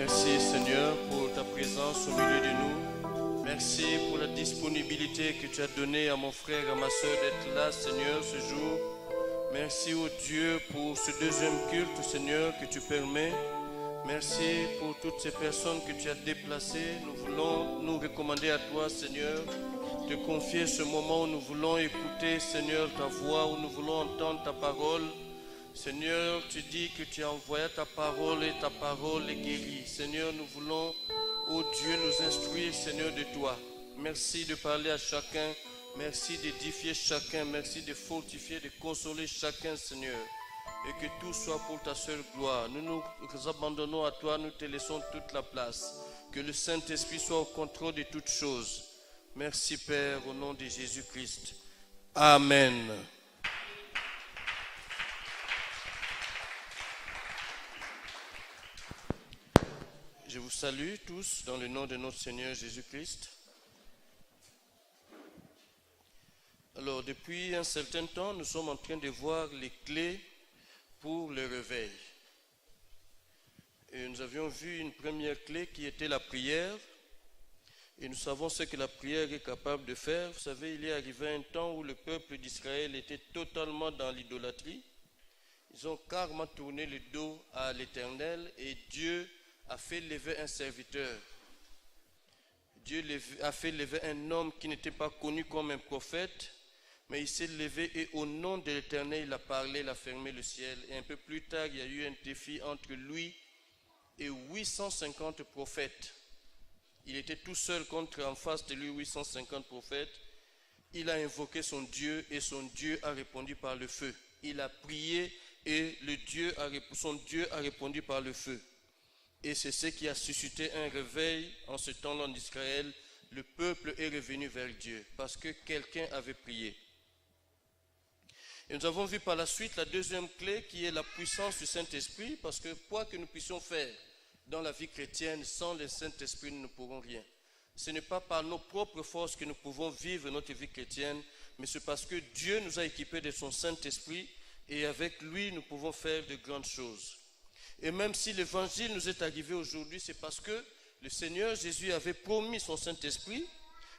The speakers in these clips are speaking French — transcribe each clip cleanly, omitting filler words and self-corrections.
Merci Seigneur pour ta présence au milieu de nous. Merci pour la disponibilité que tu as donnée à mon frère et à ma soeur d'être là, Seigneur, ce jour. Merci au Dieu pour ce deuxième culte, Seigneur, que tu permets. Merci pour toutes ces personnes que tu as déplacées. Nous voulons nous recommander à toi, Seigneur, te confier ce moment où nous voulons écouter, Seigneur, ta voix, où nous voulons entendre ta parole. Seigneur, tu dis que tu as envoyé ta parole et ta parole est guérie. Seigneur, nous voulons, ô Dieu, nous instruire, Seigneur, de toi. Merci de parler à chacun. Merci d'édifier chacun. Merci de fortifier, de consoler chacun, Seigneur. Et que tout soit pour ta seule gloire. Nous nous abandonnons à toi, nous te laissons toute la place. Que le Saint-Esprit soit au contrôle de toutes choses. Merci, Père, au nom de Jésus-Christ. Amen. Je vous salue tous dans le nom de notre Seigneur Jésus-Christ. Alors, depuis un certain temps, nous sommes en train de voir les clés pour le réveil. Et nous avions vu une première clé qui était la prière. Et nous savons ce que la prière est capable de faire. Vous savez, il est arrivé un temps où le peuple d'Israël était totalement dans l'idolâtrie. Ils ont carrément tourné le dos à l'Éternel et Dieu a fait lever un serviteur. Dieu a fait lever un homme qui n'était pas connu comme un prophète, mais il s'est levé et au nom de l'Éternel, il a parlé, il a fermé le ciel. Et un peu plus tard, il y a eu un défi entre lui et 850 prophètes. Il était tout seul contre en face de lui 850 prophètes. Il a invoqué son Dieu et son Dieu a répondu par le feu. Il a prié et son Dieu a répondu par le feu. Et c'est ce qui a suscité un réveil en ce temps-là en Israël. Le peuple est revenu vers Dieu parce que quelqu'un avait prié. Et nous avons vu par la suite la deuxième clé qui est la puissance du Saint-Esprit, parce que quoi que nous puissions faire dans la vie chrétienne, sans le Saint-Esprit, nous ne pourrons rien. Ce n'est pas par nos propres forces que nous pouvons vivre notre vie chrétienne, mais c'est parce que Dieu nous a équipés de son Saint-Esprit et avec lui, nous pouvons faire de grandes choses. Et même si l'évangile nous est arrivé aujourd'hui, c'est parce que le Seigneur Jésus avait promis son Saint-Esprit.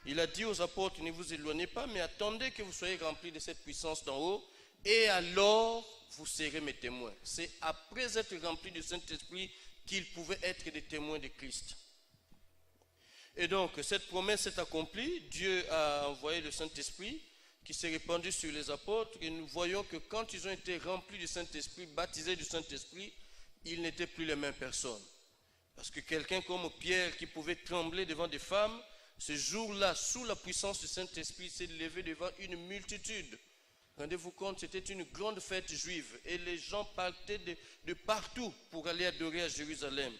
Il a dit aux apôtres, ne vous éloignez pas, mais attendez que vous soyez remplis de cette puissance d'en haut, et alors vous serez mes témoins. C'est après être remplis du Saint-Esprit qu'ils pouvaient être des témoins de Christ. Et donc, cette promesse est accomplie. Dieu a envoyé le Saint-Esprit qui s'est répandu sur les apôtres, et nous voyons que quand ils ont été remplis du Saint-Esprit, baptisés du Saint-Esprit, ils n'étaient plus les mêmes personnes. Parce que quelqu'un comme Pierre qui pouvait trembler devant des femmes, ce jour-là, sous la puissance du Saint-Esprit, s'est levé devant une multitude. Rendez-vous compte, c'était une grande fête juive et les gens partaient de partout pour aller adorer à Jérusalem.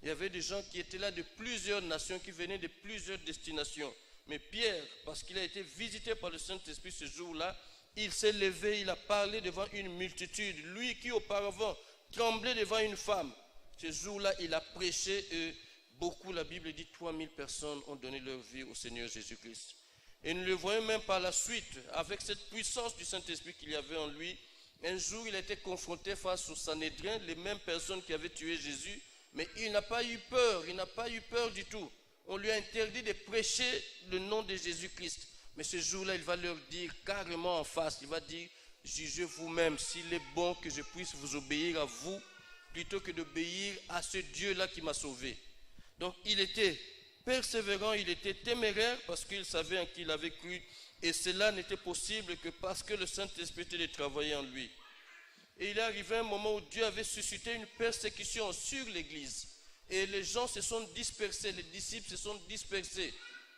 Il y avait des gens qui étaient là de plusieurs nations, qui venaient de plusieurs destinations. Mais Pierre, parce qu'il a été visité par le Saint-Esprit ce jour-là, il s'est levé, il a parlé devant une multitude. Lui qui auparavant tremblait devant une femme. Ce jour-là, il a prêché et beaucoup, la Bible dit, 3000 personnes ont donné leur vie au Seigneur Jésus-Christ. Et nous le voyons même par la suite, avec cette puissance du Saint-Esprit qu'il y avait en lui. Un jour, il a été confronté face au Sanhédrin, les mêmes personnes qui avaient tué Jésus, mais il n'a pas eu peur, il n'a pas eu peur du tout. On lui a interdit de prêcher le nom de Jésus-Christ. Mais ce jour-là, il va leur dire carrément en face, il va dire, jugez vous-même s'il est bon que je puisse vous obéir à vous plutôt que d'obéir à ce Dieu-là qui m'a sauvé. Donc il était persévérant, il était téméraire parce qu'il savait en qui il avait cru et cela n'était possible que parce que le Saint-Esprit était de travailler en lui. Et il est arrivé un moment où Dieu avait suscité une persécution sur l'Église et les gens se sont dispersés, les disciples se sont dispersés.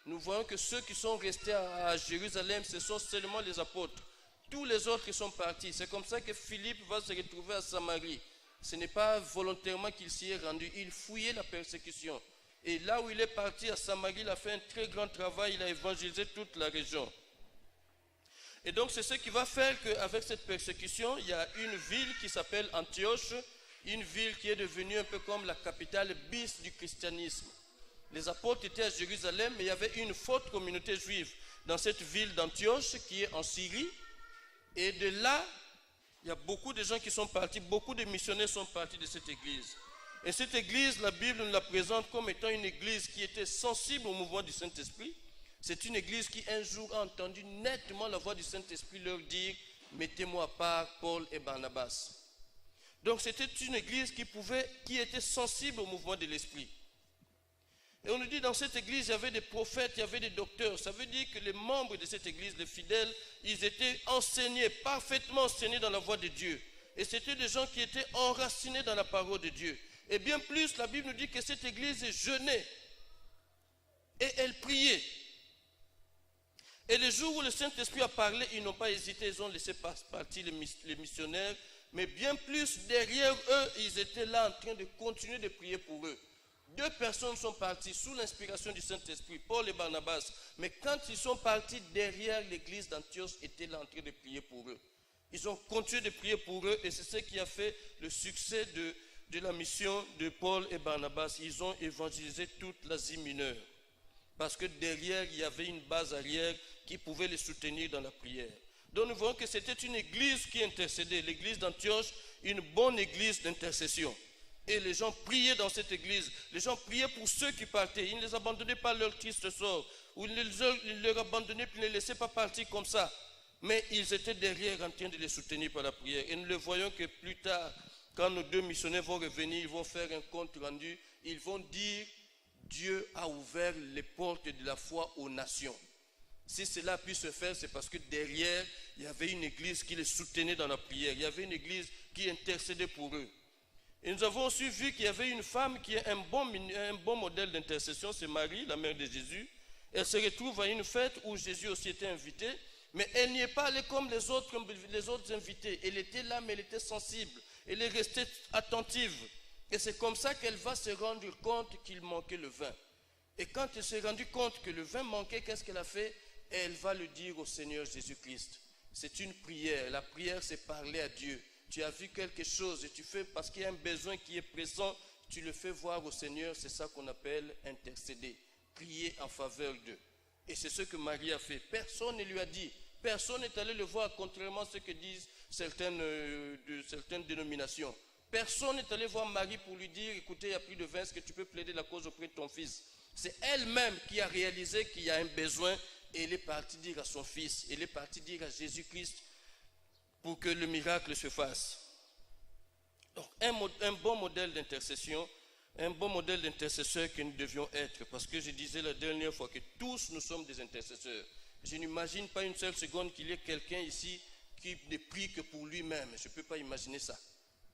Nous voyons que ceux qui sont restés à Jérusalem, ce sont seulement les apôtres. Tous les autres sont partis. C'est comme ça que Philippe va se retrouver à Samarie. Ce n'est pas volontairement qu'il s'y est rendu. Il fouillait la persécution. Et là où il est parti à Samarie, il a fait un très grand travail. Il a évangélisé toute la région. Et donc c'est ce qui va faire qu'avec cette persécution, il y a une ville qui s'appelle Antioche. Une ville qui est devenue un peu comme la capitale bis du christianisme. Les apôtres étaient à Jérusalem, mais il y avait une forte communauté juive dans cette ville d'Antioche qui est en Syrie. Et de là, il y a beaucoup de gens qui sont partis, beaucoup de missionnaires sont partis de cette église. Et cette église, la Bible nous la présente comme étant une église qui était sensible au mouvement du Saint-Esprit. C'est une église qui un jour a entendu nettement la voix du Saint-Esprit leur dire « Mettez-moi à part Paul et Barnabas ». Donc c'était une église qui était sensible au mouvement de l'Esprit. Et on nous dit dans cette église, il y avait des prophètes, il y avait des docteurs. Ça veut dire que les membres de cette église, les fidèles, ils étaient enseignés, parfaitement enseignés dans la voix de Dieu. Et c'était des gens qui étaient enracinés dans la parole de Dieu. Et bien plus, la Bible nous dit que cette église jeûnait. Et elle priait. Et le jour où le Saint-Esprit a parlé, ils n'ont pas hésité, ils ont laissé partir les missionnaires. Mais bien plus, derrière eux, ils étaient là en train de continuer de prier pour eux. 2 personnes sont parties sous l'inspiration du Saint-Esprit, Paul et Barnabas. Mais quand ils sont partis, derrière l'église d'Antioche était là en train de prier pour eux. Ils ont continué de prier pour eux et c'est ce qui a fait le succès de la mission de Paul et Barnabas. Ils ont évangélisé toute l'Asie mineure. Parce que derrière, il y avait une base arrière qui pouvait les soutenir dans la prière. Donc nous voyons que c'était une église qui intercédait. L'église d'Antioche, une bonne église d'intercession. Et les gens priaient dans cette église. Les gens priaient pour ceux qui partaient. Ils ne les abandonnaient pas leur triste sort. Ou ils ne les abandonnaient puis ne les laissaient pas partir comme ça. Mais ils étaient derrière en train de les soutenir par la prière. Et nous le voyons que plus tard, quand nos 2 missionnaires vont revenir, ils vont faire un compte rendu. Ils vont dire, Dieu a ouvert les portes de la foi aux nations. Si cela a pu se faire, c'est parce que derrière, il y avait une église qui les soutenait dans la prière. Il y avait une église qui intercédait pour eux. Et nous avons aussi vu qu'il y avait une femme qui est un bon modèle d'intercession, c'est Marie, la mère de Jésus. Elle se retrouve à une fête où Jésus aussi était invité, mais elle n'y est pas allée comme les autres invités. Elle était là, mais elle était sensible. Elle est restée attentive. Et c'est comme ça qu'elle va se rendre compte qu'il manquait le vin. Et quand elle s'est rendue compte que le vin manquait, qu'est-ce qu'elle a fait? Elle va le dire au Seigneur Jésus-Christ. C'est une prière. La prière, c'est parler à Dieu. Tu as vu quelque chose et tu fais parce qu'il y a un besoin qui est présent, tu le fais voir au Seigneur, c'est ça qu'on appelle intercéder, prier en faveur d'eux. Et c'est ce que Marie a fait. Personne ne lui a dit, personne n'est allé le voir, contrairement à ce que disent certaines dénominations. Personne n'est allé voir Marie pour lui dire, écoutez, il n'y a plus de vin, est-ce que tu peux plaider la cause auprès de ton fils? C'est elle-même qui a réalisé qu'il y a un besoin et elle est partie dire à son fils, elle est partie dire à Jésus-Christ, pour que le miracle se fasse. Donc, un bon modèle d'intercession, un bon modèle d'intercesseur que nous devions être, parce que je disais la dernière fois que tous nous sommes des intercesseurs. Je n'imagine pas une seule seconde qu'il y ait quelqu'un ici qui ne prie que pour lui-même. Je ne peux pas imaginer ça.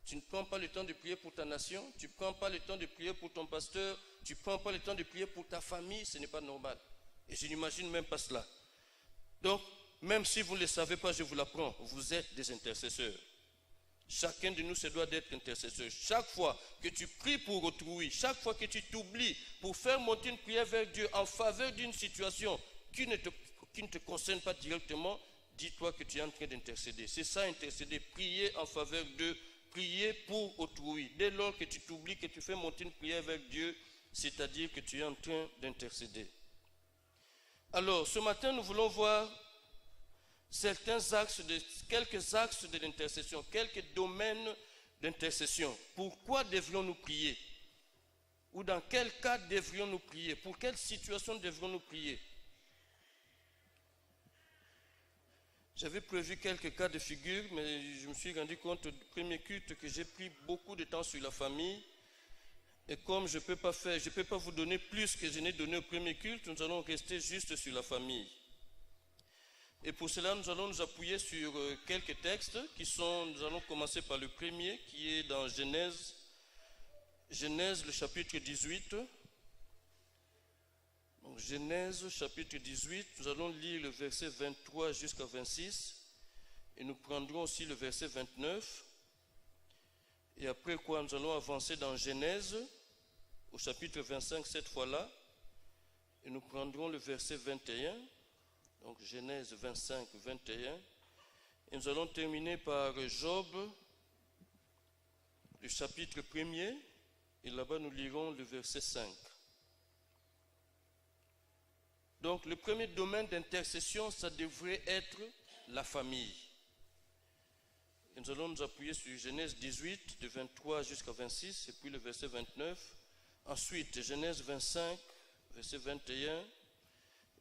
Tu ne prends pas le temps de prier pour ta nation, tu ne prends pas le temps de prier pour ton pasteur, tu ne prends pas le temps de prier pour ta famille, ce n'est pas normal. Et je n'imagine même pas cela. Donc, même si vous ne le savez pas, je vous l'apprends, vous êtes des intercesseurs. Chacun de nous se doit d'être intercesseur. Chaque fois que tu pries pour autrui, chaque fois que tu t'oublies pour faire monter une prière vers Dieu en faveur d'une situation qui ne te concerne pas directement, dis-toi que tu es en train d'intercéder. C'est ça, intercéder, prier en faveur d'eux, prier pour autrui. Dès lors que tu t'oublies, que tu fais monter une prière vers Dieu, c'est-à-dire que tu es en train d'intercéder. Alors, ce matin, nous voulons voir quelques axes de l'intercession, quelques domaines d'intercession. Pourquoi devrions-nous prier? Ou dans quel cas devrions-nous prier? Pour quelle situation devrions-nous prier? J'avais prévu quelques cas de figure, mais je me suis rendu compte au premier culte que j'ai pris beaucoup de temps sur la famille. Et comme je ne peux pas vous donner plus que je n'ai donné au premier culte, nous allons rester juste sur la famille. Et pour cela, nous allons nous appuyer sur quelques textes nous allons commencer par le premier qui est dans Genèse, le chapitre 18. Donc, Genèse, chapitre 18, nous allons lire le verset 23 jusqu'à 26 et nous prendrons aussi le verset 29. Et après quoi, nous allons avancer dans Genèse, au chapitre 25 cette fois-là, et nous prendrons le verset 21. Donc Genèse 25, 21. Et nous allons terminer par Job, le chapitre 1er. Et là-bas, nous lirons le verset 5. Donc le premier domaine d'intercession, ça devrait être la famille. Et nous allons nous appuyer sur Genèse 18, de 23 jusqu'à 26, et puis le verset 29. Ensuite, Genèse 25, verset 21.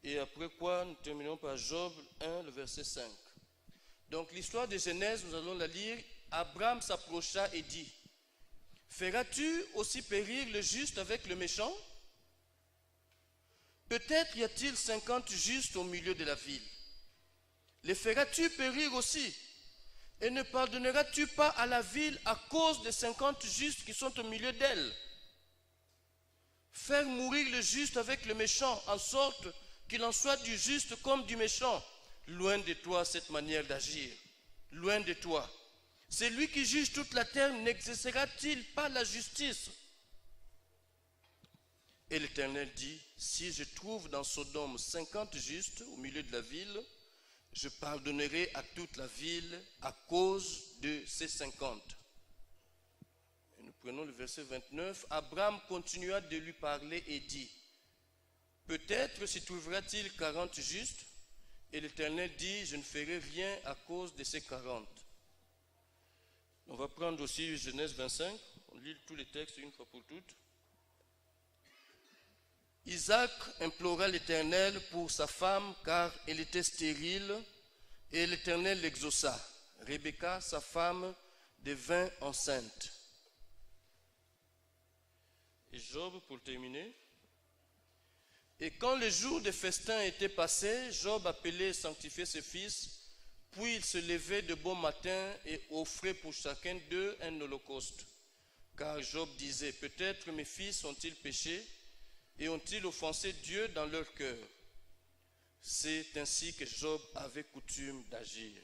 Et après quoi, nous terminons par Job 1, le verset 5. Donc l'histoire de Genèse, nous allons la lire. Abraham s'approcha et dit, « Feras-tu aussi périr le juste avec le méchant? Peut-être y a-t-il 50 justes au milieu de la ville. Les feras-tu périr aussi? Et ne pardonneras-tu pas à la ville à cause des 50 justes qui sont au milieu d'elle? Faire mourir le juste avec le méchant, en sorte qu'il en soit du juste comme du méchant. Loin de toi cette manière d'agir. Loin de toi. Celui qui juge toute la terre n'exercera-t-il pas la justice? Et l'Éternel dit, si je trouve dans Sodome 50 justes au milieu de la ville, je pardonnerai à toute la ville à cause de ces 50. Et nous prenons le verset 29. Abraham continua de lui parler et dit, peut-être s'y trouvera-t-il 40 justes? Et l'Éternel dit, je ne ferai rien à cause de ces 40. On va prendre aussi Genèse 25. On lit tous les textes une fois pour toutes. Isaac implora l'Éternel pour sa femme car elle était stérile et l'Éternel l'exauça. Rebecca, sa femme, devint enceinte. Et Job, pour terminer. Et quand le jour des festins était passé, Job appelait et sanctifiait ses fils, puis il se levait de bon matin et offrait pour chacun d'eux un holocauste. Car Job disait, peut-être mes fils ont-ils péché et ont-ils offensé Dieu dans leur cœur? C'est ainsi que Job avait coutume d'agir.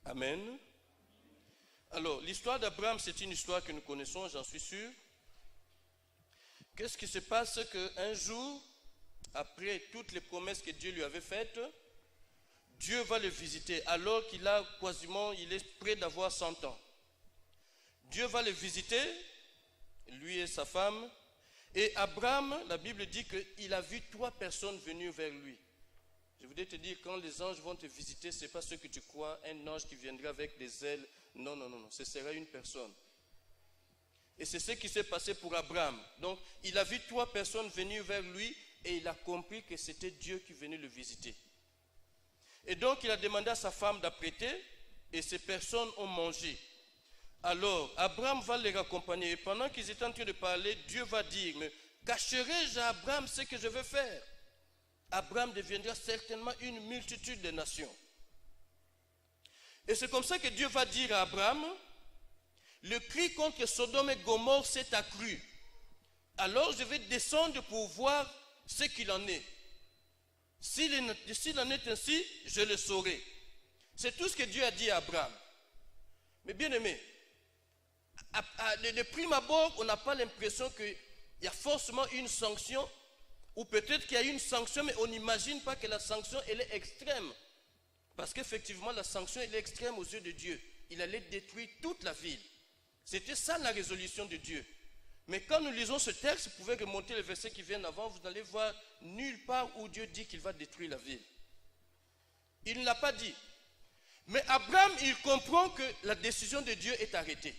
Amen. Alors, l'histoire d'Abraham, c'est une histoire que nous connaissons, j'en suis sûr. Qu'est-ce qui se passe? Qu'un jour, après toutes les promesses que Dieu lui avait faites, Dieu va le visiter alors qu'il est près d'avoir 100 ans. Dieu va le visiter, lui et sa femme. Et Abraham, la Bible dit qu'il a vu 3 personnes venues vers lui. Je voudrais te dire, quand les anges vont te visiter, ce n'est pas ce que tu crois, un ange qui viendra avec des ailes. Non, non, non, non, ce sera une personne. Et c'est ce qui s'est passé pour Abraham. Donc, il a vu 3 personnes venues vers lui et il a compris que c'était Dieu qui venait le visiter. Et donc, il a demandé à sa femme d'apprêter et ces personnes ont mangé. Alors, Abraham va les raccompagner. Et pendant qu'ils étaient en train de parler, Dieu va dire, mais cacherai-je à Abraham ce que je vais faire? Abraham deviendra certainement une multitude de nations. Et c'est comme ça que Dieu va dire à Abraham, le cri contre Sodome et Gomorrhe s'est accru. Alors je vais descendre pour voir ce qu'il en est. S'il en est ainsi, je le saurai. C'est tout ce que Dieu a dit à Abraham. Mais bien aimé, de prime abord, on n'a pas l'impression qu'il y a forcément une sanction, ou peut-être qu'il y a une sanction, mais on n'imagine pas que la sanction, elle est extrême. Parce qu'effectivement, la sanction, elle est extrême aux yeux de Dieu. Il allait détruire toute la ville. C'était ça la résolution de Dieu. Mais quand nous lisons ce texte, vous pouvez remonter les versets qui viennent avant, vous allez voir nulle part où Dieu dit qu'il va détruire la ville. Il ne l'a pas dit. Mais Abraham, il comprend que la décision de Dieu est arrêtée.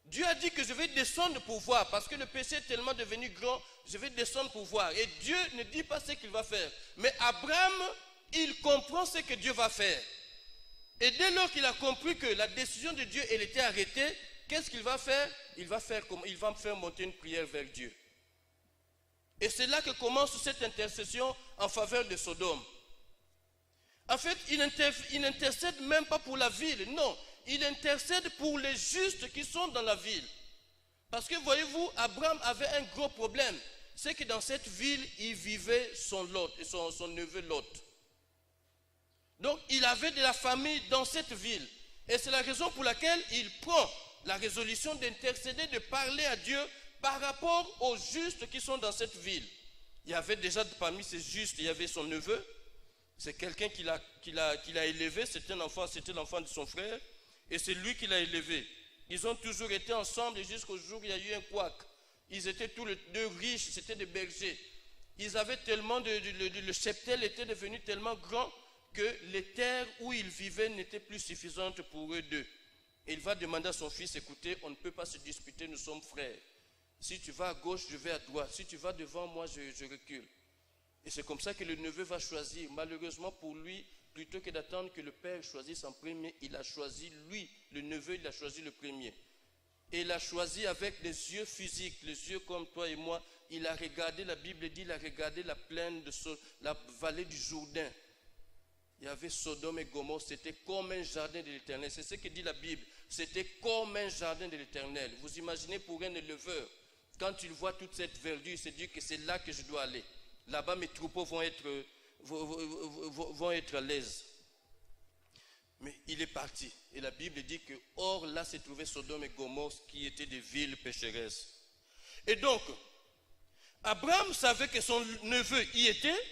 Dieu a dit que je vais descendre pour voir, parce que le péché est tellement devenu grand, je vais descendre pour voir. Et Dieu ne dit pas ce qu'il va faire. Mais Abraham, il comprend ce que Dieu va faire. Et dès lors qu'il a compris que la décision de Dieu, elle était arrêtée, qu'est-ce qu'il va faire? Il va faire monter une prière vers Dieu. Et c'est là que commence cette intercession en faveur de Sodome. En fait, il n'intercède même pas pour la ville, non. Il intercède pour les justes qui sont dans la ville. Parce que voyez-vous, Abraham avait un gros problème. C'est que dans cette ville, il vivait son neveu Lot. Donc, il avait de la famille dans cette ville. Et c'est la raison pour laquelle il prend la résolution d'intercéder, de parler à Dieu par rapport aux justes qui sont dans cette ville. Il y avait déjà parmi ces justes, il y avait son neveu. C'est quelqu'un qu'il a élevé, c'était l'enfant de son frère. Et c'est lui qui l'a élevé. Ils ont toujours été ensemble et jusqu'au jour où il y a eu un couac. Ils étaient tous les deux riches, c'était des bergers. Ils avaient tellement le cheptel était devenu tellement grand que les terres où ils vivaient n'étaient plus suffisantes pour eux deux. Et il va demander à son fils, écoutez, on ne peut pas se disputer, nous sommes frères. Si tu vas à gauche, je vais à droite. Si tu vas devant moi, je recule. Et c'est comme ça que le neveu va choisir. Malheureusement pour lui, plutôt que d'attendre que le père choisisse en premier, il a choisi lui, le neveu, il a choisi le premier. Et il a choisi avec les yeux physiques, les yeux comme toi et moi. Il a regardé, la Bible dit, il a regardé la plaine, la vallée du Jourdain. Il y avait Sodome et Gomorrhe, c'était comme un jardin de l'Éternel. C'est ce que dit la Bible. C'était comme un jardin de l'Éternel. Vous imaginez pour un éleveur, quand il voit toute cette verdure, il se dit que c'est là que je dois aller. Là-bas, mes troupeaux vont être à l'aise. Mais il est parti. Et la Bible dit que, or, là se trouvait Sodome et Gomorrhe, qui étaient des villes pécheresses. Et donc, Abraham savait que son neveu y était.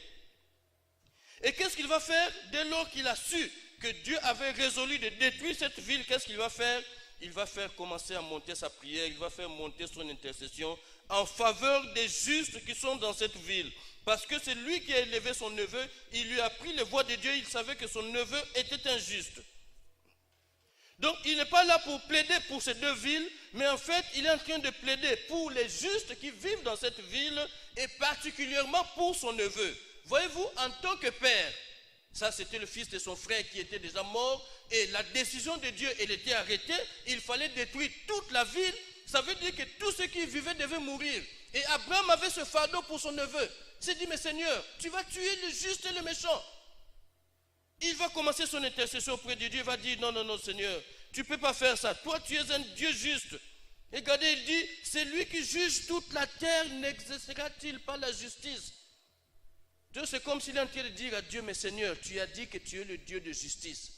Et qu'est-ce qu'il va faire dès lors qu'il a su que Dieu avait résolu de détruire cette ville? Qu'est-ce qu'il va faire? Il va faire commencer à monter sa prière, il va faire monter son intercession en faveur des justes qui sont dans cette ville. Parce que c'est lui qui a élevé son neveu, il lui a appris les voies de Dieu, il savait que son neveu était injuste. Donc il n'est pas là pour plaider pour ces deux villes, mais en fait il est en train de plaider pour les justes qui vivent dans cette ville et particulièrement pour son neveu. Voyez-vous, en tant que père, ça c'était le fils de son frère qui était déjà mort et la décision de Dieu, elle était arrêtée, il fallait détruire toute la ville, ça veut dire que tous ceux qui y vivaient devaient mourir. Et Abraham avait ce fardeau pour son neveu. Il s'est dit, mais Seigneur, tu vas tuer le juste et le méchant. Il va commencer son intercession auprès de Dieu, il va dire, non, non, non Seigneur, tu ne peux pas faire ça, toi tu es un Dieu juste. Et regardez, il dit, c'est lui qui juge toute la terre, n'exercera-t-il pas la justice? C'est comme s'il est en train de dire à Dieu, mais Seigneur, tu as dit que tu es le Dieu de justice.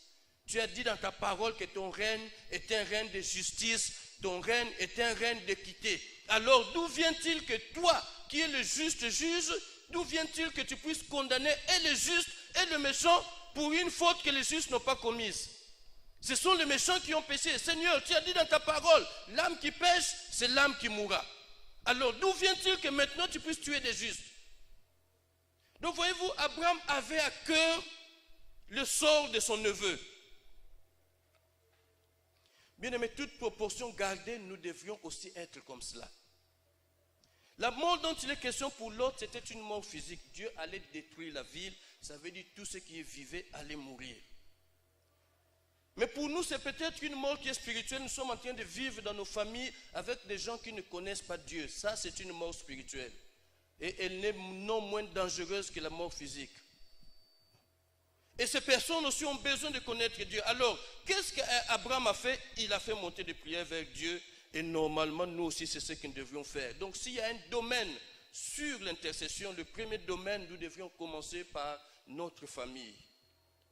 Tu as dit dans ta parole que ton règne est un règne de justice, ton règne est un règne d'équité. Alors d'où vient-il que toi, qui es le juste juge, d'où vient-il que tu puisses condamner et le juste et le méchant pour une faute que les justes n'ont pas commise? Ce sont les méchants qui ont péché. Seigneur, tu as dit dans ta parole, l'âme qui pêche, c'est l'âme qui mourra. Alors d'où vient-il que maintenant tu puisses tuer des justes? Donc voyez-vous, Abraham avait à cœur le sort de son neveu. Bien aimé, toute proportion gardée, nous devrions aussi être comme cela. La mort dont il est question pour l'autre, c'était une mort physique. Dieu allait détruire la ville, ça veut dire tous ceux qui y vivaient allaient mourir. Mais pour nous, c'est peut-être une mort qui est spirituelle. Nous sommes en train de vivre dans nos familles avec des gens qui ne connaissent pas Dieu. Ça, c'est une mort spirituelle. Et elle n'est non moins dangereuse que la mort physique. Et ces personnes aussi ont besoin de connaître Dieu. Alors, qu'est-ce qu'Abraham a fait? Il a fait monter des prières vers Dieu. Et normalement, nous aussi, c'est ce que nous devrions faire. Donc, s'il y a un domaine sur l'intercession, le premier domaine, nous devrions commencer par notre famille.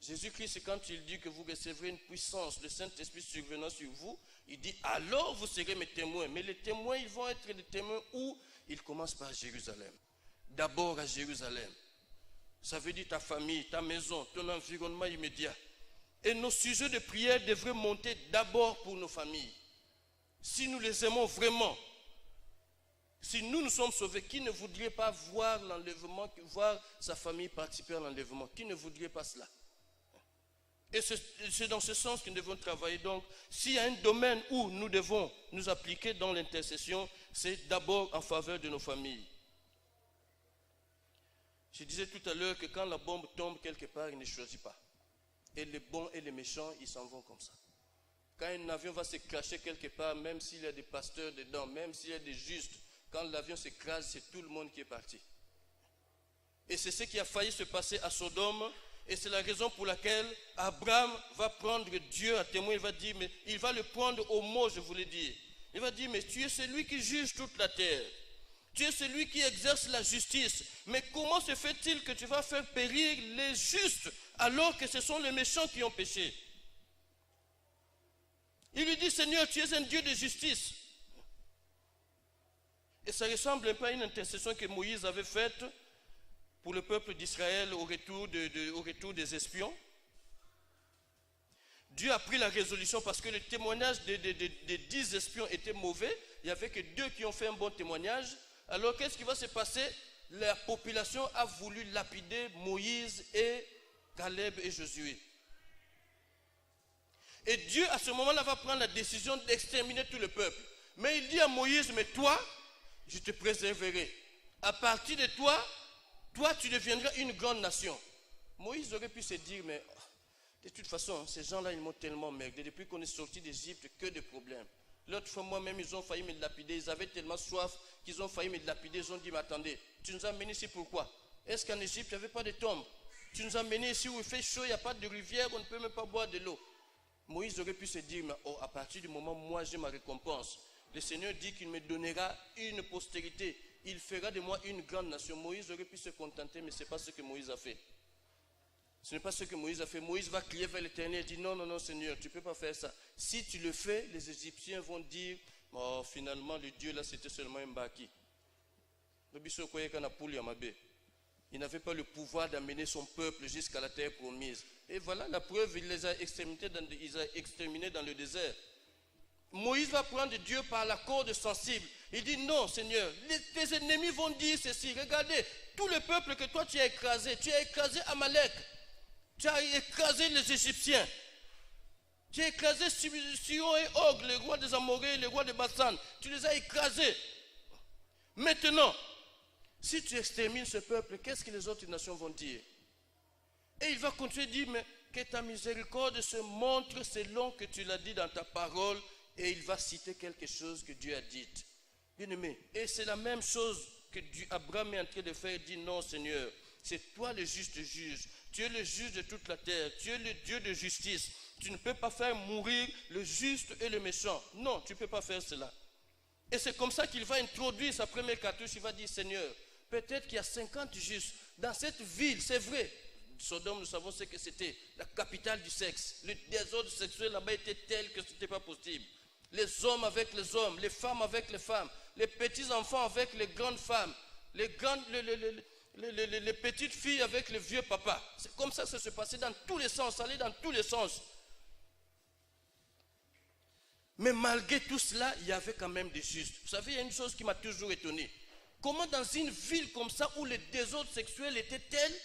Jésus-Christ, quand il dit que vous recevrez une puissance, le Saint-Esprit survenant sur vous, il dit, alors vous serez mes témoins. Mais les témoins, ils vont être des témoins où? Ils commencent par Jérusalem. D'abord à Jérusalem. Ça veut dire ta famille, ta maison, ton environnement immédiat. Et nos sujets de prière devraient monter d'abord pour nos familles. Si nous les aimons vraiment, si nous sommes sauvés, qui ne voudrait pas voir l'enlèvement, voir sa famille participer à l'enlèvement? Qui ne voudrait pas cela? Et c'est dans ce sens que nous devons travailler. Donc, s'il y a un domaine où nous devons nous appliquer dans l'intercession, c'est d'abord en faveur de nos familles. Je disais tout à l'heure que quand la bombe tombe quelque part, il ne choisit pas. Et les bons et les méchants, ils s'en vont comme ça. Quand un avion va se cracher quelque part, même s'il y a des pasteurs dedans, même s'il y a des justes, quand l'avion s'écrase, c'est tout le monde qui est parti. Et c'est ce qui a failli se passer à Sodome. Et c'est la raison pour laquelle Abraham va prendre Dieu à témoin. Il va dire, mais il va le prendre au mot, je voulais dire. Il va dire, mais tu es celui qui juge toute la terre. Tu es celui qui exerce la justice. Mais comment se fait-il que tu vas faire périr les justes alors que ce sont les méchants qui ont péché? Il lui dit, Seigneur, tu es un Dieu de justice. Et ça ressemble un peu à une intercession que Moïse avait faite pour le peuple d'Israël au retour des espions. Dieu a pris la résolution parce que le témoignage des 10 espions était mauvais. Il n'y avait que 2 qui ont fait un bon témoignage. Alors qu'est-ce qui va se passer? La population a voulu lapider Moïse et Caleb et Josué. Et Dieu, à ce moment-là, va prendre la décision d'exterminer tout le peuple. Mais il dit à Moïse, mais toi, je te préserverai. À partir de toi, tu deviendras une grande nation. Moïse aurait pu se dire, mais de toute façon, ces gens-là, ils m'ont tellement merdé. Depuis qu'on est sorti d'Égypte, que de problèmes. L'autre fois, moi-même, ils ont failli me lapider. Ils avaient tellement soif qu'ils ont failli me lapider. Ils ont dit, mais attendez, tu nous as menés ici pourquoi? Est-ce qu'en Égypte, il n'y avait pas de tombe? Tu nous as menés ici où il fait chaud, il n'y a pas de rivière, on ne peut même pas boire de l'eau. Moïse aurait pu se dire, mais à partir du moment où moi j'ai ma récompense, le Seigneur dit qu'il me donnera une postérité. Il fera de moi une grande nation. Moïse aurait pu se contenter, mais ce n'est pas ce que Moïse a fait. Ce n'est pas ce que Moïse a fait. Moïse va crier vers l'Éternel et dit, non, non, non, Seigneur, tu ne peux pas faire ça. Si tu le fais, les Égyptiens vont dire, oh, finalement, le Dieu là, c'était seulement un baki. Il n'avait pas le pouvoir d'amener son peuple jusqu'à la terre promise. Et voilà la preuve, il les a exterminés dans le désert. Moïse va prendre Dieu par la corde sensible. Il dit, non Seigneur, tes ennemis vont dire ceci. Regardez, tout le peuple que toi tu as écrasé Amalek. Tu as écrasé les Égyptiens. Tu as écrasé Sihon et Og, les rois des Amoréens, les rois de Bassan. Tu les as écrasés. Maintenant, si tu extermines ce peuple, qu'est-ce que les autres nations vont dire? Et il va continuer de dire, mais que ta miséricorde se montre selon que tu l'as dit dans ta parole. Et il va citer quelque chose que Dieu a dit. Bien aimé, et c'est la même chose que Abraham est en train de faire. Il dit, non Seigneur, c'est toi le juste juge. Tu es le juge de toute la terre. Tu es le Dieu de justice. Tu ne peux pas faire mourir le juste et le méchant. Non, tu ne peux pas faire cela. Et c'est comme ça qu'il va introduire sa première cartouche. Il va dire, Seigneur, peut-être qu'il y a 50 justes. Dans cette ville, c'est vrai. Sodome, nous savons ce que c'était. La capitale du sexe. Le désordre sexuel là-bas était tel que ce n'était pas possible. Les hommes avec les hommes, les femmes avec les femmes, les petits-enfants avec les grandes femmes, les petites filles avec les vieux papas. C'est comme ça que ça se passait dans tous les sens, ça allait dans tous les sens. Mais malgré tout cela, il y avait quand même des justes. Vous savez, il y a une chose qui m'a toujours étonné. Comment dans une ville comme ça, où le désordre sexuel était tel,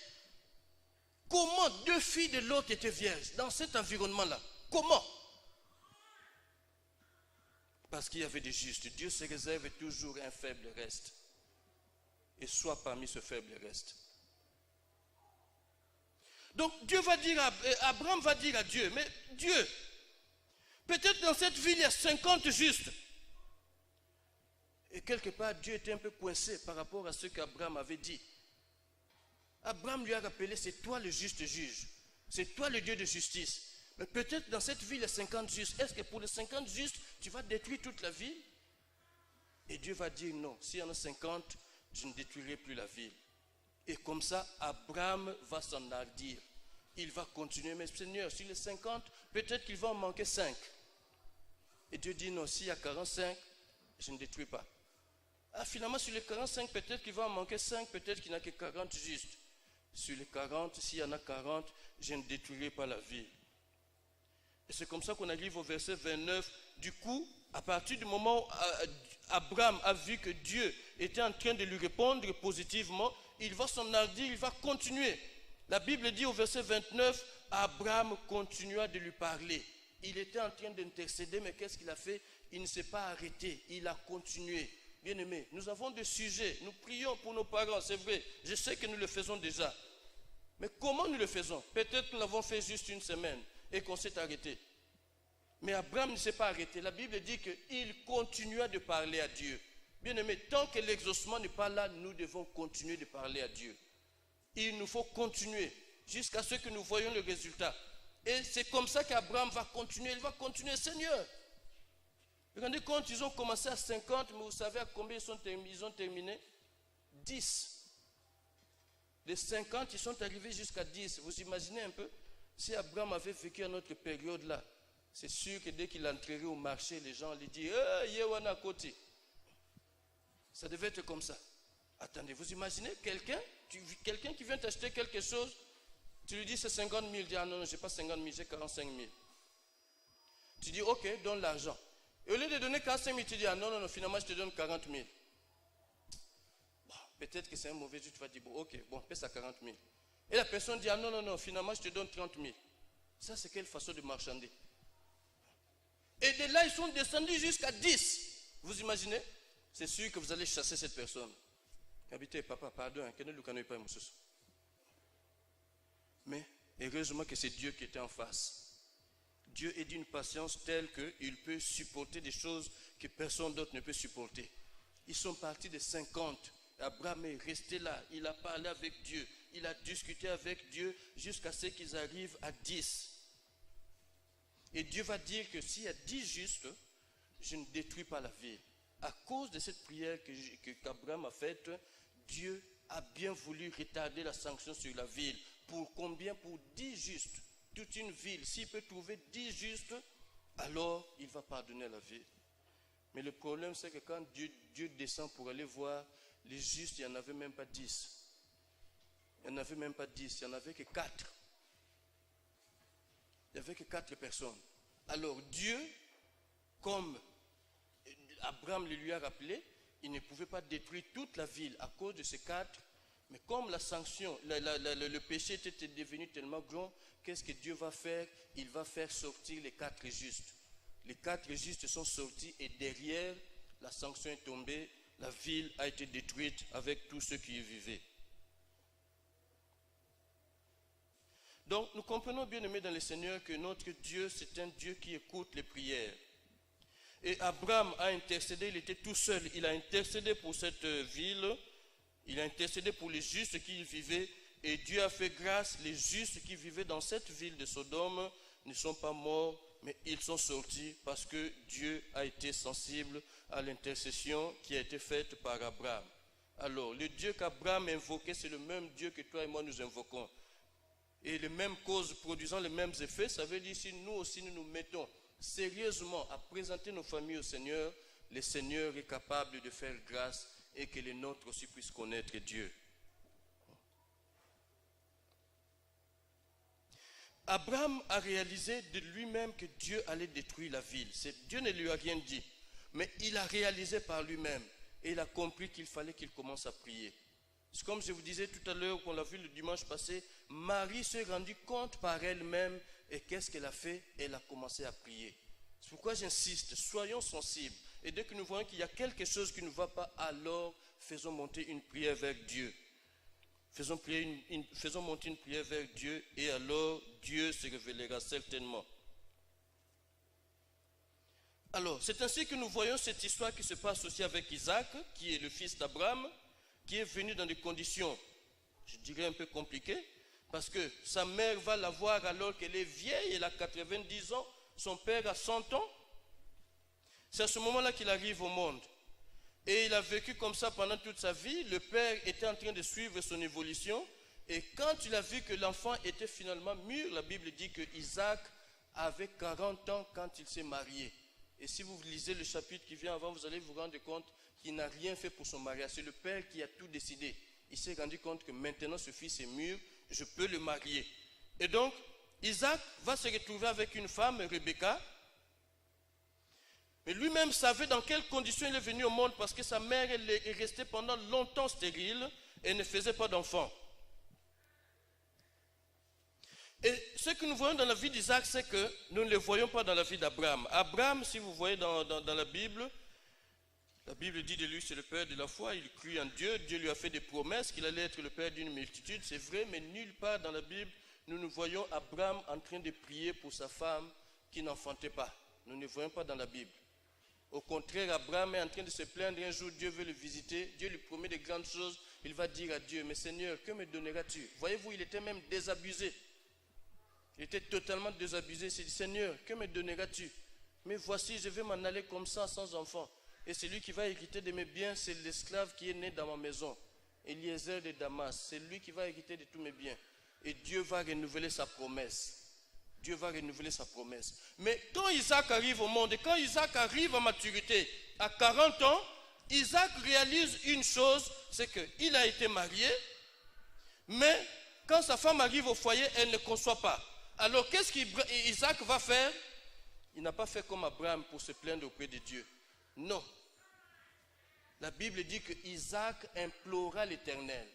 comment deux filles de l'autre étaient vierges dans cet environnement-là? Comment? Parce qu'il y avait des justes. Dieu se réserve toujours un faible reste. Et soit parmi ce faible reste. Donc Dieu va dire Abraham va dire à Dieu, mais Dieu, peut-être dans cette ville il y a 50 justes. Et quelque part Dieu était un peu coincé par rapport à ce qu'Abraham avait dit. Abraham lui a rappelé, c'est toi le juste juge. C'est toi le Dieu de justice. Mais peut-être dans cette ville, il y a 50 justes. Est-ce que pour les 50 justes, tu vas détruire toute la ville? Et Dieu va dire non. S'il y en a 50, je ne détruirai plus la ville. Et comme ça, Abraham va s'enhardir. Il va continuer. Mais Seigneur, sur les 50, peut-être qu'il va en manquer 5. Et Dieu dit non, s'il y a 45, je ne détruis pas. Ah, finalement, sur les 45, peut-être qu'il va en manquer 5, peut-être qu'il n'y a que 40 justes. Sur les 40, s'il y en a 40, je ne détruirai pas la ville. Et c'est comme ça qu'on arrive au verset 29. Du coup, à partir du moment où Abraham a vu que Dieu était en train de lui répondre positivement, il va s'enhardir, il va continuer. La Bible dit au verset 29, Abraham continua de lui parler. Il était en train d'intercéder, mais qu'est-ce qu'il a fait? Il ne s'est pas arrêté, il a continué. Bien-aimés, nous avons des sujets, nous prions pour nos parents, c'est vrai, je sais que nous le faisons déjà. Mais comment nous le faisons? Peut-être nous l'avons fait juste une semaine et qu'on s'est arrêté. Mais Abraham ne s'est pas arrêté. La Bible dit qu'il continua de parler à Dieu. Bien-aimés, tant que l'exaucement n'est pas là, nous devons continuer de parler à Dieu. Il nous faut continuer jusqu'à ce que nous voyions le résultat. Et c'est comme ça qu'Abraham va continuer. Il va continuer, Seigneur. Regardez, quand ils ont commencé à 50, mais vous savez à combien ils ont terminé? 10. Les 50, ils sont arrivés jusqu'à 10. Vous imaginez un peu? Si Abraham avait vécu à notre période là, c'est sûr que dès qu'il entrerait au marché, les gens lui disent « Yewana Koti ». Ça devait être comme ça. Attendez, vous imaginez quelqu'un qui vient t'acheter quelque chose, tu lui dis c'est 50 000, il dit ah non, je n'ai pas 50 000, j'ai 45 000. Tu dis ok, donne l'argent. Et au lieu de donner 45 000, tu dis ah non, non, finalement je te donne 40 000. Bon, peut-être que c'est un mauvais jour, tu vas dire bon, ok, bon, paie ça 40 000. Et la personne dit, ah non, non, non, finalement je te donne 30 000. Ça, c'est quelle façon de marchander? Et de là, ils sont descendus jusqu'à 10. Vous imaginez? C'est sûr que vous allez chasser cette personne. Habitez, papa, pardon, pas. Mais heureusement que c'est Dieu qui était en face. Dieu est d'une patience telle qu'il peut supporter des choses que personne d'autre ne peut supporter. Ils sont partis de 50. Abraham est resté là. Il a parlé avec Dieu. Il a discuté avec Dieu jusqu'à ce qu'ils arrivent à 10. Et Dieu va dire que s'il y a 10 justes, je ne détruis pas la ville. À cause de cette prière qu'Abraham a faite, Dieu a bien voulu retarder la sanction sur la ville. Pour combien? Pour 10 justes. Toute une ville, s'il peut trouver 10 justes, alors il va pardonner la ville. Mais le problème, c'est que quand Dieu descend pour aller voir les justes, il n'y en avait même pas 10. Il n'y en avait même pas 10, il n'y en avait que 4. Il n'y avait que 4 personnes. Alors Dieu, comme Abraham le lui a rappelé, il ne pouvait pas détruire toute la ville à cause de ces 4. Mais comme la sanction, le péché était devenu tellement grand, qu'est-ce que Dieu va faire? Il va faire sortir les 4 justes. Les 4 justes sont sortis et derrière, la sanction est tombée, la ville a été détruite avec tous ceux qui y vivaient. Donc, nous comprenons bien aimés dans le Seigneur que notre Dieu, c'est un Dieu qui écoute les prières. Et Abraham a intercédé, il était tout seul, il a intercédé pour cette ville, il a intercédé pour les justes qui y vivaient, et Dieu a fait grâce, les justes qui vivaient dans cette ville de Sodome ne sont pas morts, mais ils sont sortis parce que Dieu a été sensible à l'intercession qui a été faite par Abraham. Alors, le Dieu qu'Abraham invoquait, c'est le même Dieu que toi et moi nous invoquons. Et les mêmes causes produisant les mêmes effets, ça veut dire si nous aussi nous nous mettons sérieusement à présenter nos familles au Seigneur, le Seigneur est capable de faire grâce et que les nôtres aussi puissent connaître Dieu. Abraham a réalisé de lui-même que Dieu allait détruire la ville. Dieu ne lui a rien dit, mais il a réalisé par lui-même et il a compris qu'il fallait qu'il commence à prier. C'est comme je vous disais tout à l'heure, qu'on l'a vu le dimanche passé, Marie s'est rendue compte par elle-même et qu'est-ce qu'elle a fait? Elle a commencé à prier. C'est pourquoi j'insiste, soyons sensibles. Et dès que nous voyons qu'il y a quelque chose qui ne va pas, alors faisons monter une prière vers Dieu. Faisons monter une prière vers Dieu et alors Dieu se révélera certainement. Alors, c'est ainsi que nous voyons cette histoire qui se passe aussi avec Isaac, qui est le fils d'Abraham, qui est venu dans des conditions, je dirais un peu compliquées, parce que sa mère va la voir alors qu'elle est vieille, elle a 90 ans, son père a 100 ans. C'est à ce moment-là qu'il arrive au monde. Et il a vécu comme ça pendant toute sa vie. Le père était en train de suivre son évolution. Et quand il a vu que l'enfant était finalement mûr, la Bible dit que Isaac avait 40 ans quand il s'est marié. Et si vous lisez le chapitre qui vient avant, vous allez vous rendre compte qu'il n'a rien fait pour son mariage. C'est le père qui a tout décidé. Il s'est rendu compte que maintenant ce fils est mûr, je peux le marier. Et donc, Isaac va se retrouver avec une femme, Rebecca. Mais lui-même savait dans quelles conditions il est venu au monde parce que sa mère elle est restée pendant longtemps stérile et ne faisait pas d'enfants. Et ce que nous voyons dans la vie d'Isaac, c'est que nous ne le voyons pas dans la vie d'Abraham. Abraham, si vous voyez dans la Bible dit de lui c'est le père de la foi, il crut en Dieu, Dieu lui a fait des promesses qu'il allait être le père d'une multitude, c'est vrai, mais nulle part dans la Bible, nous voyons Abraham en train de prier pour sa femme qui n'enfantait pas. Nous ne le voyons pas dans la Bible. Au contraire, Abraham est en train de se plaindre, un jour Dieu veut le visiter, Dieu lui promet de grandes choses, il va dire à Dieu, mais Seigneur, que me donneras-tu? Voyez-vous, il était même désabusé. Il était totalement désabusé, il s'est dit, Seigneur, que me donneras-tu? Mais voici, je vais m'en aller comme ça, sans enfant. Et celui qui va hériter de mes biens, c'est l'esclave qui est né dans ma maison, Eliezer de Damas. C'est lui qui va hériter de tous mes biens. Et Dieu va renouveler sa promesse. Dieu va renouveler sa promesse. Mais quand Isaac arrive au monde, et quand Isaac arrive à maturité, à 40 ans, Isaac réalise une chose, c'est qu'il a été marié, mais quand sa femme arrive au foyer, elle ne conçoit pas. Alors qu'est-ce qu'Isaac va faire? Il n'a pas fait comme Abraham pour se plaindre auprès de Dieu. Non. La Bible dit que Isaac implora l'Éternel.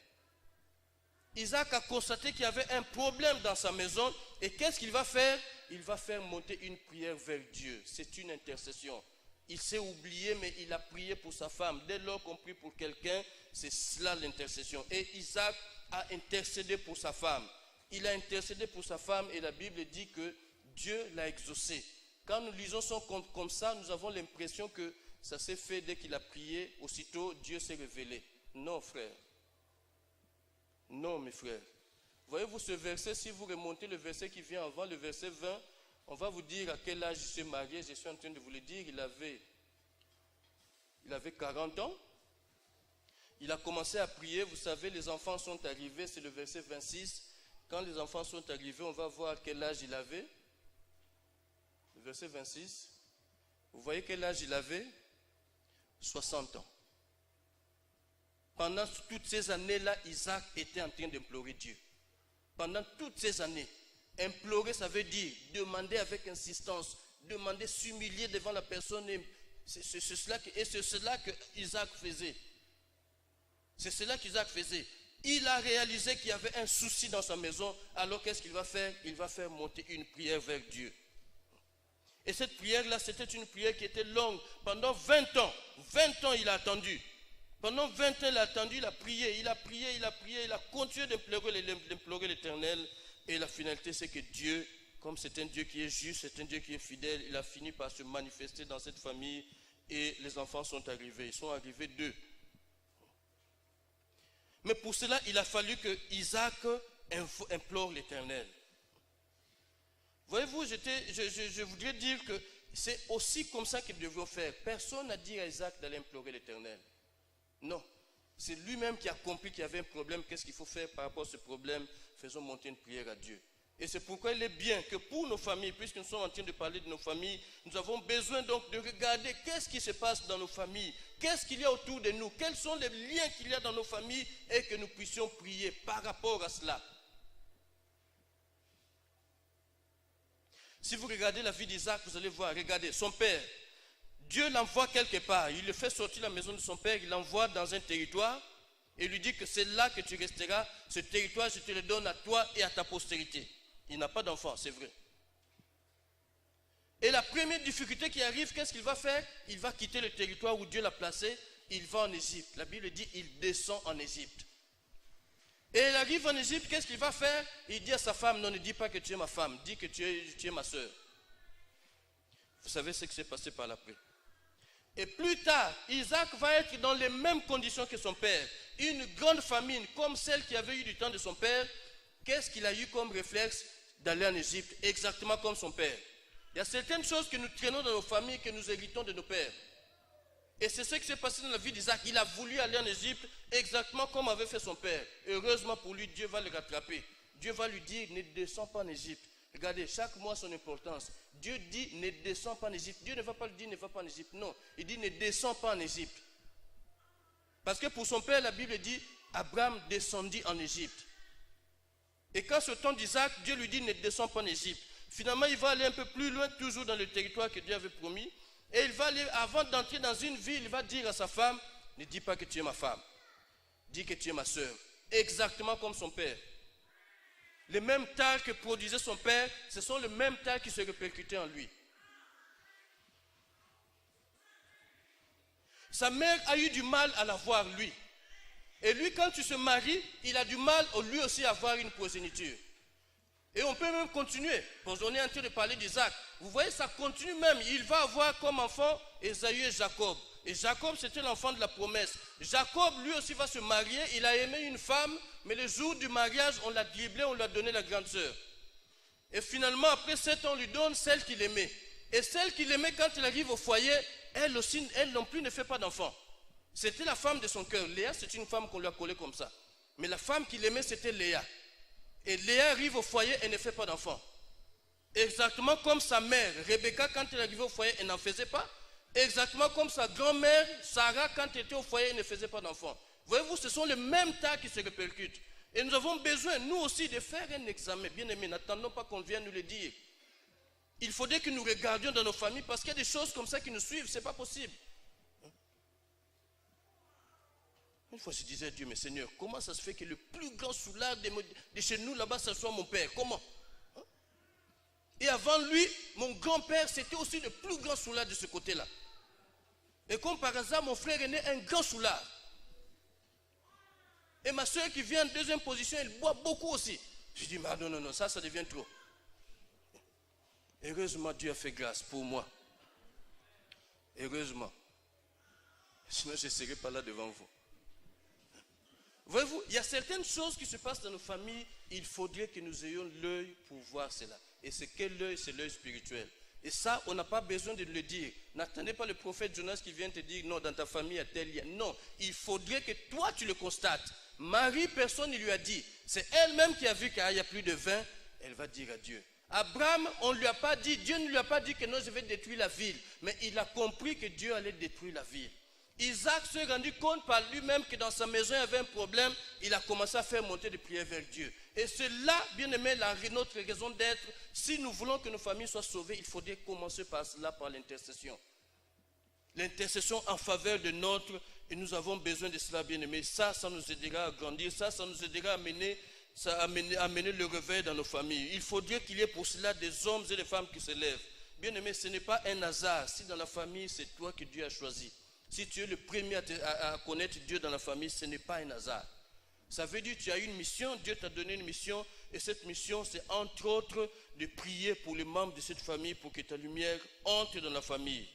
Isaac a constaté qu'il y avait un problème dans sa maison. Et qu'est-ce qu'il va faire? Il va faire monter une prière vers Dieu. C'est une intercession. Il s'est oublié, mais il a prié pour sa femme. Dès lors qu'on prie pour quelqu'un, c'est cela l'intercession. Et Isaac a intercédé pour sa femme. Il a intercédé pour sa femme et la Bible dit que Dieu l'a exaucé. Quand nous lisons son compte comme ça, nous avons l'impression que ça s'est fait dès qu'il a prié, aussitôt Dieu s'est révélé. Non, frère. Non, mes frères. Voyez-vous ce verset, si vous remontez le verset qui vient avant, le verset 20, on va vous dire à quel âge il s'est marié. Je suis en train de vous le dire, il avait 40 ans. Il a commencé à prier, vous savez, les enfants sont arrivés, c'est le verset 26. Quand les enfants sont arrivés, on va voir quel âge il avait. Le verset 26. Vous voyez quel âge il avait? 60 ans. Pendant toutes ces années-là, Isaac était en train d'implorer Dieu. Pendant toutes ces années, implorer, ça veut dire demander avec insistance, demander, s'humilier devant la personne. C'est cela que Isaac faisait. C'est cela qu'Isaac faisait. Il a réalisé qu'il y avait un souci dans sa maison. Alors qu'est-ce qu'il va faire? Il va faire monter une prière vers Dieu. Et cette prière-là, c'était une prière qui était longue. Pendant 20 ans, 20 ans il a attendu. Pendant 20 ans il a attendu, il a prié, il a continué d'implorer l'Éternel. Et la finalité, c'est que Dieu, comme c'est un Dieu qui est juste, c'est un Dieu qui est fidèle, il a fini par se manifester dans cette famille et les enfants sont arrivés. Ils sont arrivés 2. Mais pour cela, il a fallu que Isaac implore l'Éternel. Voyez-vous, je voudrais dire que c'est aussi comme ça qu'il devrait faire. Personne n'a dit à Isaac d'aller implorer l'Éternel. Non. C'est lui-même qui a compris qu'il y avait un problème. Qu'est-ce qu'il faut faire par rapport à ce problème? Faisons monter une prière à Dieu. Et c'est pourquoi il est bien que pour nos familles, puisque nous sommes en train de parler de nos familles, nous avons besoin donc de regarder qu'est-ce qui se passe dans nos familles, qu'est-ce qu'il y a autour de nous, quels sont les liens qu'il y a dans nos familles et que nous puissions prier par rapport à cela. Si vous regardez la vie d'Isaac, vous allez voir, regardez, son père, Dieu l'envoie quelque part, il le fait sortir de la maison de son père, il l'envoie dans un territoire et lui dit que c'est là que tu resteras, ce territoire je te le donne à toi et à ta postérité. Il n'a pas d'enfant, c'est vrai. Et la première difficulté qui arrive, qu'est-ce qu'il va faire? Il va quitter le territoire où Dieu l'a placé, il va en Égypte. La Bible dit il descend en Égypte. Et il arrive en Égypte, qu'est-ce qu'il va faire? Il dit à sa femme, non, ne dis pas que tu es ma femme, dis que tu es ma soeur. Vous savez ce qui s'est passé par l'après. Et plus tard, Isaac va être dans les mêmes conditions que son père. Une grande famine, comme celle qu'il avait eu du temps de son père. Qu'est-ce qu'il a eu comme réflexe? D'aller en Égypte, exactement comme son père. Il y a certaines choses que nous traînons dans nos familles, que nous héritons de nos pères. Et c'est ce qui s'est passé dans la vie d'Isaac. Il a voulu aller en Égypte exactement comme avait fait son père. Heureusement pour lui, Dieu va le rattraper. Dieu va lui dire, ne descends pas en Égypte. Regardez, chaque mois son importance. Dieu dit, ne descends pas en Égypte. Dieu ne va pas lui dire, ne va pas en Égypte. Non, il dit, ne descends pas en Égypte. Parce que pour son père, la Bible dit, Abraham descendit en Égypte. Et quand ce temps d'Isaac, Dieu lui dit, ne descends pas en Égypte. Finalement, il va aller un peu plus loin, toujours dans le territoire que Dieu avait promis. Et il va aller, avant d'entrer dans une ville, il va dire à sa femme, ne dis pas que tu es ma femme. Dis que tu es ma soeur. Exactement comme son père. Les mêmes tares que produisait son père, ce sont les mêmes tares qui se répercutaient en lui. Sa mère a eu du mal à l'avoir, lui. Et lui, quand tu se maries, il a du mal, lui aussi, à avoir une progéniture. Et on peut même continuer. Parce qu'on est en train de parler d'Isaac. Vous voyez, ça continue même. Il va avoir comme enfant Ésaü et Jacob. Et Jacob, c'était l'enfant de la promesse. Jacob, lui aussi, va se marier. Il a aimé une femme, mais le jour du mariage, on l'a dribblé, on lui a donné la grande sœur. Et finalement, après 7 ans, on lui donne celle qu'il aimait. Et celle qu'il aimait, quand il arrive au foyer, elle aussi, elle non plus ne fait pas d'enfant. C'était la femme de son cœur. Léa, c'est une femme qu'on lui a collée comme ça. Mais la femme qu'il aimait, c'était Léa. Et Léa arrive au foyer et ne fait pas d'enfant. Exactement comme sa mère, Rebecca, quand elle arrivait au foyer, elle n'en faisait pas. Exactement comme sa grand-mère, Sarah, quand elle était au foyer, elle ne faisait pas d'enfant. Voyez-vous, ce sont les mêmes tas qui se répercutent. Et nous avons besoin, nous aussi, de faire un examen. Bien aimé, n'attendons pas qu'on vienne nous le dire. Il faudrait que nous regardions dans nos familles parce qu'il y a des choses comme ça qui nous suivent, ce n'est pas possible. Une fois, je disais à Dieu, mais Seigneur, comment ça se fait que le plus grand soulard de chez nous, là-bas, ça soit mon père? Comment? Et avant lui, mon grand-père, c'était aussi le plus grand soulard de ce côté-là. Et comme par hasard, mon frère aîné, un grand soulard. Et ma soeur qui vient en deuxième position, elle boit beaucoup aussi. Je dis, mais non, ça devient trop. Heureusement, Dieu a fait grâce pour moi. Heureusement. Sinon, je ne serais pas là devant vous. Voyez-vous, il y a certaines choses qui se passent dans nos familles, il faudrait que nous ayons l'œil pour voir cela. Et c'est quel œil? C'est l'œil spirituel. Et ça, on n'a pas besoin de le dire. N'attendez pas le prophète Jonas qui vient te dire, non, dans ta famille, il y a tel lien. Non, il faudrait que toi, tu le constates. Marie, personne ne lui a dit. C'est elle-même qui a vu qu'il y a plus de vin. Elle va dire à Dieu. Abraham, on ne lui a pas dit, Dieu ne lui a pas dit que non, je vais détruire la ville. Mais il a compris que Dieu allait détruire la ville. Isaac s'est rendu compte par lui-même que dans sa maison, il y avait un problème. Il a commencé à faire monter des prières vers Dieu. Et c'est là, bien aimé, notre raison d'être. Si nous voulons que nos familles soient sauvées, il faudrait commencer par cela, par l'intercession. L'intercession en faveur de notre, et nous avons besoin de cela, bien aimé. Ça nous aidera à grandir. Ça nous aidera à mener le réveil dans nos familles. Il faudrait qu'il y ait pour cela des hommes et des femmes qui se lèvent. Bien aimé, ce n'est pas un hasard. Si dans la famille, c'est toi que Dieu a choisi. Si tu es le premier à connaître Dieu dans la famille, ce n'est pas un hasard. Ça veut dire que tu as une mission, Dieu t'a donné une mission, et cette mission, c'est entre autres de prier pour les membres de cette famille pour que ta lumière entre dans la famille.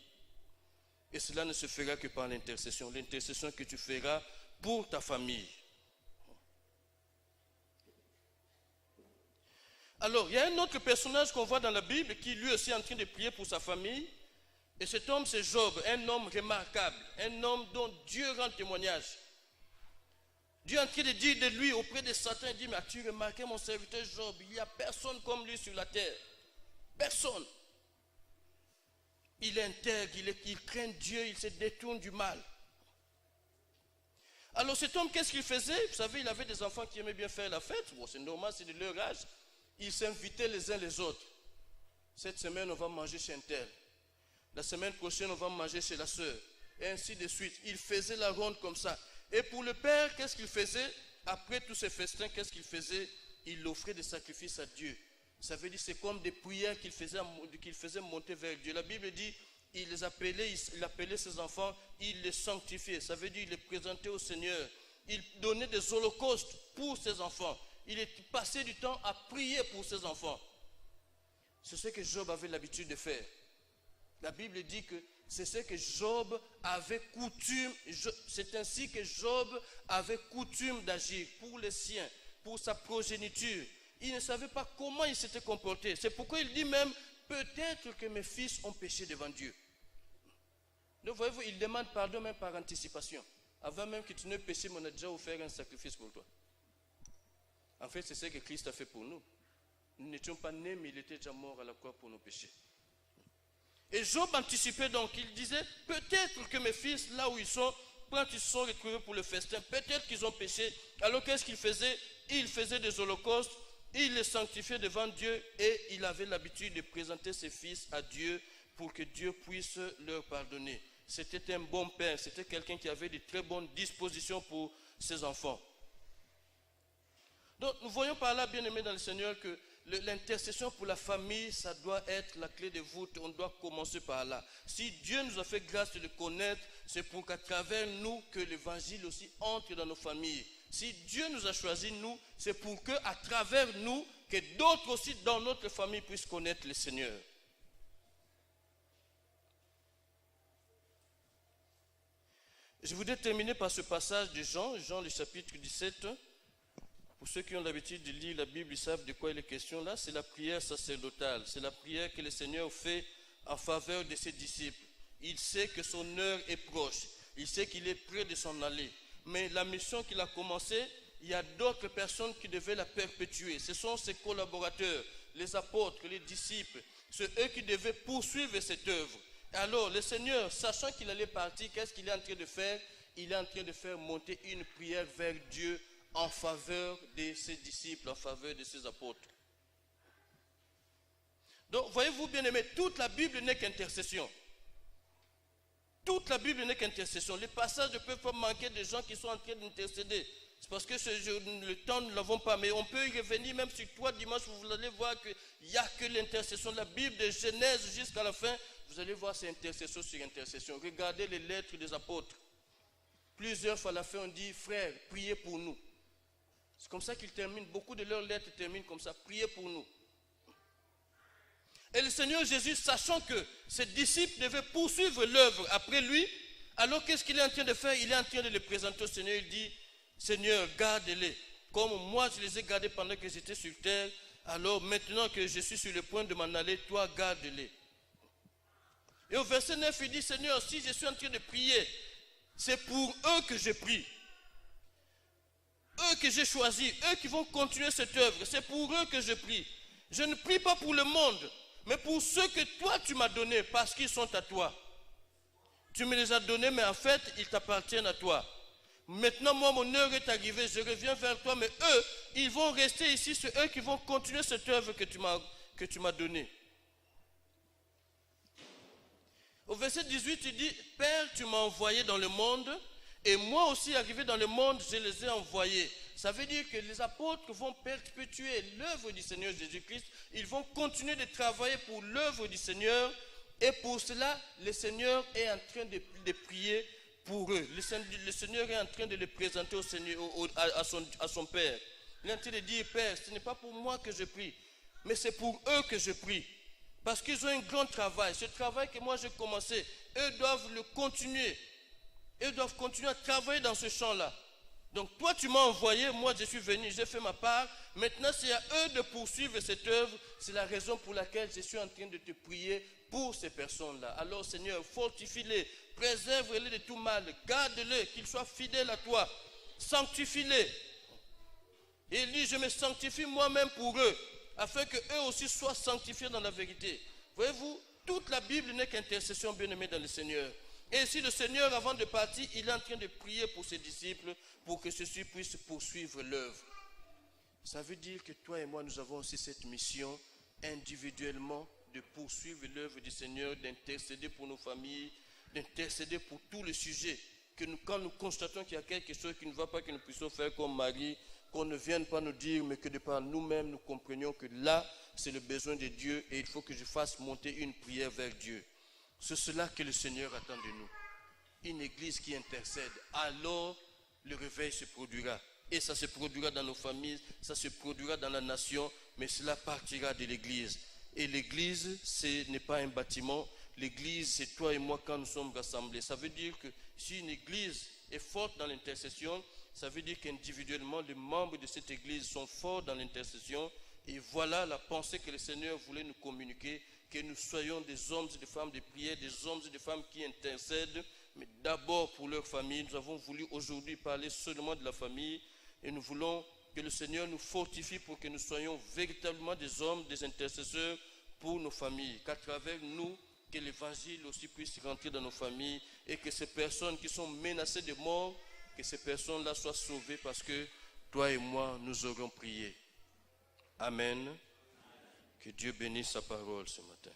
Et cela ne se fera que par l'intercession que tu feras pour ta famille. Alors, il y a un autre personnage qu'on voit dans la Bible qui lui aussi est en train de prier pour sa famille. Et cet homme, c'est Job, un homme remarquable, un homme dont Dieu rend témoignage. Dieu est en train de dire de lui auprès de Satan, il dit, mais as-tu remarqué mon serviteur Job? Il n'y a personne comme lui sur la terre. Personne. Il est intègre, il craint Dieu, il se détourne du mal. Alors cet homme, qu'est-ce qu'il faisait? Vous savez, il avait des enfants qui aimaient bien faire la fête. Bon, c'est normal, c'est de leur âge. Ils s'invitaient les uns les autres. Cette semaine, on va manger chez un tel. La semaine prochaine, on va manger chez la sœur. Et ainsi de suite. Il faisait la ronde comme ça. Et pour le père, qu'est-ce qu'il faisait? Après tous ces festins, qu'est-ce qu'il faisait? Il offrait des sacrifices à Dieu. Ça veut dire c'est comme des prières qu'il faisait monter vers Dieu. La Bible dit, il appelait ses enfants, il les sanctifiait. Ça veut dire il les présentait au Seigneur. Il donnait des holocaustes pour ses enfants. Il passait du temps à prier pour ses enfants. C'est ce que Job avait l'habitude de faire. La Bible dit que c'est ce que Job avait coutume, c'est ainsi que Job avait coutume d'agir pour les siens, pour sa progéniture. Il ne savait pas comment il s'était comporté. C'est pourquoi il dit même, peut-être que mes fils ont péché devant Dieu. Donc voyez-vous, il demande pardon même par anticipation. Avant même que tu ne péches, on a déjà offert un sacrifice pour toi. En fait, c'est ce que Christ a fait pour nous. Nous n'étions pas nés, mais il était déjà mort à la croix pour nos péchés. Et Job anticipait donc, il disait, peut-être que mes fils, là où ils sont, quand ils se sont retrouvés pour le festin, peut-être qu'ils ont péché. Alors qu'est-ce qu'il faisait? Il faisait des holocaustes, il les sanctifiait devant Dieu et il avait l'habitude de présenter ses fils à Dieu pour que Dieu puisse leur pardonner. C'était un bon père, c'était quelqu'un qui avait de très bonnes dispositions pour ses enfants. Donc nous voyons par là, bien aimés dans le Seigneur, que l'intercession pour la famille, ça doit être la clé de voûte. On doit commencer par là. Si Dieu nous a fait grâce de le connaître, c'est pour qu'à travers nous, que l'évangile aussi entre dans nos familles. Si Dieu nous a choisis, nous, c'est pour qu'à travers nous, que d'autres aussi dans notre famille puissent connaître le Seigneur. Je voudrais terminer par ce passage de Jean le chapitre 17. Pour ceux qui ont l'habitude de lire la Bible, ils savent de quoi il est question là. C'est la prière sacerdotale. C'est la prière que le Seigneur fait en faveur de ses disciples. Il sait que son heure est proche. Il sait qu'il est près de s'en aller. Mais la mission qu'il a commencée, il y a d'autres personnes qui devaient la perpétuer. Ce sont ses collaborateurs, les apôtres, les disciples. C'est eux qui devaient poursuivre cette œuvre. Alors le Seigneur, sachant qu'il allait partir, qu'est-ce qu'il est en train de faire? Il est en train de faire monter une prière vers Dieu en faveur de ses disciples, en faveur de ses apôtres. Donc, voyez-vous, bien aimés, toute la Bible n'est qu'intercession. Toute la Bible n'est qu'intercession. Les passages ne peuvent pas manquer de gens qui sont en train d'intercéder. C'est parce que le temps, nous ne l'avons pas. Mais on peut y revenir, même sur 3 dimanches, vous allez voir qu'il n'y a que l'intercession. La Bible de Genèse jusqu'à la fin, vous allez voir, c'est intercession sur intercession. Regardez les lettres des apôtres. Plusieurs fois à la fin, on dit, frères, priez pour nous. C'est comme ça qu'ils terminent. Beaucoup de leurs lettres terminent comme ça, priez pour nous. Et le Seigneur Jésus, sachant que ses disciples devaient poursuivre l'œuvre après lui, alors qu'est-ce qu'il est en train de faire? Il est en train de les présenter au Seigneur. Il dit, Seigneur, garde-les. Comme moi, je les ai gardés pendant que j'étais sur terre, alors maintenant que je suis sur le point de m'en aller, toi, garde-les. Et au verset 9, il dit, Seigneur, si je suis en train de prier, c'est pour eux que je prie. Eux que j'ai choisis, eux qui vont continuer cette œuvre, c'est pour eux que je prie. Je ne prie pas pour le monde, mais pour ceux que toi tu m'as donnés, parce qu'ils sont à toi. Tu me les as donnés, mais en fait, ils t'appartiennent à toi. Maintenant, moi, mon heure est arrivée, je reviens vers toi, mais eux, ils vont rester ici, c'est eux qui vont continuer cette œuvre que tu m'as donnée. Au verset 18, il dit, Père, tu m'as envoyé dans le monde, et moi aussi, arrivé dans le monde, je les ai envoyés. Ça veut dire que les apôtres vont perpétuer l'œuvre du Seigneur Jésus-Christ. Ils vont continuer de travailler pour l'œuvre du Seigneur. Et pour cela, le Seigneur est en train de prier pour eux. Le Seigneur est en train de les présenter au Seigneur, à son Père. Il est en train de dire, Père, ce n'est pas pour moi que je prie, mais c'est pour eux que je prie. Parce qu'ils ont un grand travail. Ce travail que moi j'ai commencé, eux doivent le continuer. Eux doivent continuer à travailler dans ce champ-là. Donc toi tu m'as envoyé, moi je suis venu, j'ai fait ma part. Maintenant c'est à eux de poursuivre cette œuvre. C'est la raison pour laquelle je suis en train de te prier pour ces personnes-là. Alors Seigneur, fortifie-les, préserve-les de tout mal, garde-les, qu'ils soient fidèles à toi, sanctifie-les. Et il dit, je me sanctifie moi-même pour eux, afin qu'eux aussi soient sanctifiés dans la vérité. Voyez-vous, toute la Bible n'est qu'intercession, bien-aimée dans le Seigneur. Et ici, le Seigneur, avant de partir, il est en train de prier pour ses disciples, pour que ceux-ci puissent poursuivre l'œuvre. Ça veut dire que toi et moi, nous avons aussi cette mission, individuellement, de poursuivre l'œuvre du Seigneur, d'intercéder pour nos familles, d'intercéder pour tous les sujets. Que quand nous constatons qu'il y a quelque chose qui ne va pas, que nous puissions faire comme Marie, qu'on ne vienne pas nous dire, mais que de par nous-mêmes, nous comprenions que là, c'est le besoin de Dieu et il faut que je fasse monter une prière vers Dieu. C'est cela que le Seigneur attend de nous. Une église qui intercède, alors le réveil se produira. Et ça se produira dans nos familles, ça se produira dans la nation, mais cela partira de l'église. Et l'église, ce n'est pas un bâtiment. L'église, c'est toi et moi quand nous sommes rassemblés. Ça veut dire que si une église est forte dans l'intercession, ça veut dire qu'individuellement, les membres de cette église sont forts dans l'intercession. Et voilà la pensée que le Seigneur voulait nous communiquer, que nous soyons des hommes et des femmes de prière, des hommes et des femmes qui intercèdent, mais d'abord pour leur famille. Nous avons voulu aujourd'hui parler seulement de la famille et nous voulons que le Seigneur nous fortifie pour que nous soyons véritablement des hommes, des intercesseurs pour nos familles, qu'à travers nous, que l'évangile aussi puisse rentrer dans nos familles et que ces personnes qui sont menacées de mort, que ces personnes-là soient sauvées parce que toi et moi, nous aurons prié. Amen. Que Dieu bénisse sa parole ce matin.